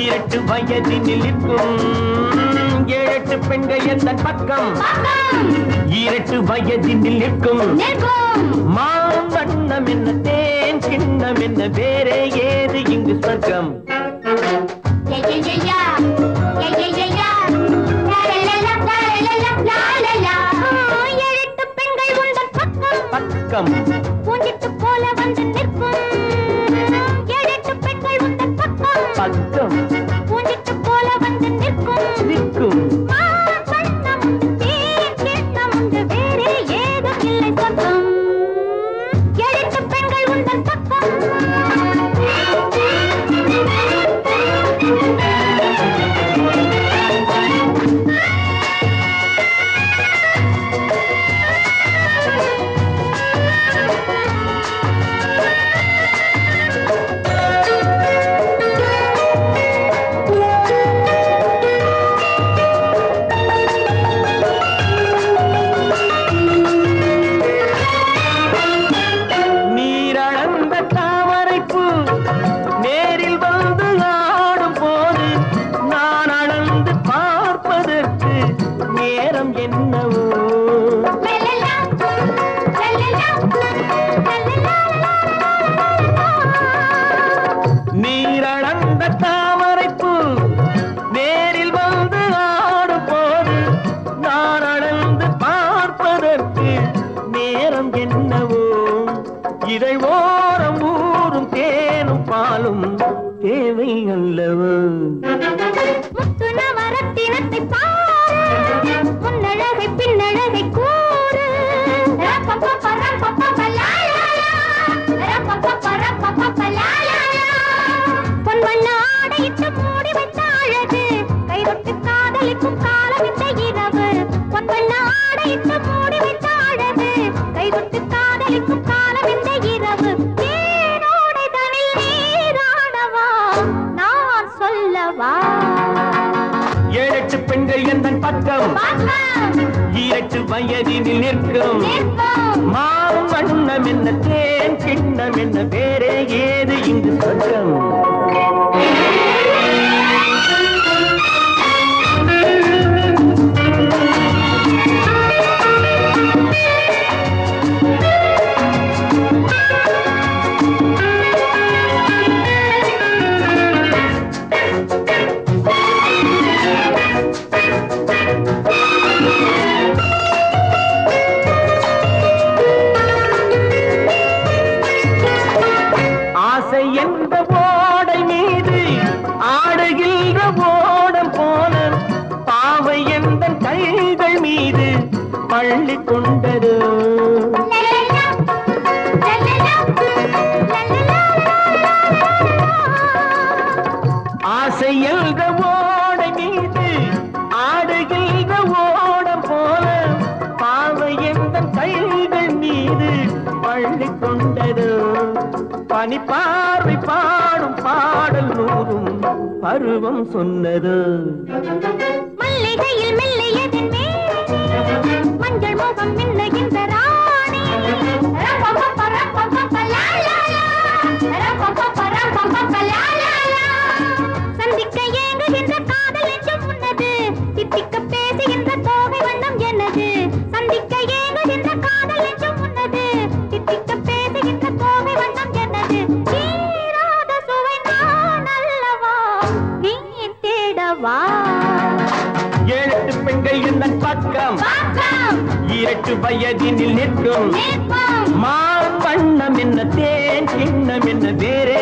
ஈரட்டு வயதினில் இருக்கும் 7-8 பெண்கள் எந்தன் பக்கம் ஈரட்டு வயதினில் இருக்கும் மாவண்ணம் என்ன தேன் கிண்ணம் என்ன வேறே ஏது இங்கு சொர்க்கம் பக்கம் பூஞ்சிட்டு போல வந்து நிற்கும் 7-8 பெண்கள் உந்தன் பக்கம் பக்கம் பூஞ்சிட்டு போல வந்து நிற்கும் மாவண்ணம் தேன் கிண்ணம் உண்டு வேறே ஏதும் இல்லை சொர்க்கம் 7-8 பெண்கள் உந்தன் பக்கம் நீரளந்த தாமரைப்பூ நேரில் வந்து ஆடும் போது நான் அளந்து பார்ப்பதற்கு நேரம் என்னவோ இதை ஓரம் ஊரும் தேனும் பாலும் தேவை அல்லவோ முத்து நவரத்தினத்தை பாரு முன்னழகை பின்னழகை கூறு பொன்வண்ண ஆடையிட்டு மூடி வைத்த அழகு கைதொட்டு காதலிக்கும் காலம் இந்த இரவு பொன்வண்ண ஆடையிட்டு மூடி வைத்த அழகு கைதொட்டு காதலிக்கும் காலம் இந்த இரவு தேனோடை தனில் நீராடவா நான் சொல்லவா 7-8 பெண்கள் எந்தன் பக்கம் ஈரட்டு வயதினில் நிற்கும் மாவண்ணம் என்ன தேன் கிண்ணம் என்ன வேறே ஏது இங்கு சொர்க்கம் எந்த ஓடை மீது ஆடுகின்ற ஓடம் போல பாவை எந்த கைகள் மீது பள்ளி கொண்டது ஆசை என்ற ஓடை மீது ஆடுகின்ற ஓடம் போல பாவை எந்த கைகள் மீது பள்ளி கொண்டது பனி பார்வை பாடும் பாடல் நூறும் பருவம் சொன்னது மல்லிகையில் மெல்லியதின் மஞ்சள் முகம் மின்னுகின்ற ராணி சந்திக்க ஏங்குகின்ற காதல் நெஞ்சம் உன்னது தித்திக்க பேசுகின்ற தோகை வண்ணம் என்னது சந்திக்க ஏங்குகின்ற காதல் நெஞ்சம் உன்னது தித்திக்க பேசுகின்ற தோகை வண்ணம் என்னது தீராத சுவை நான் அல்லவா நீ தேடவா 7-8 பெண்கள் எந்தன் பக்கம் ஈரட்டு வயதினில் நிற்கும் மாவண்ணம் என்ன தேன் கிண்ணம் என்ன வேறே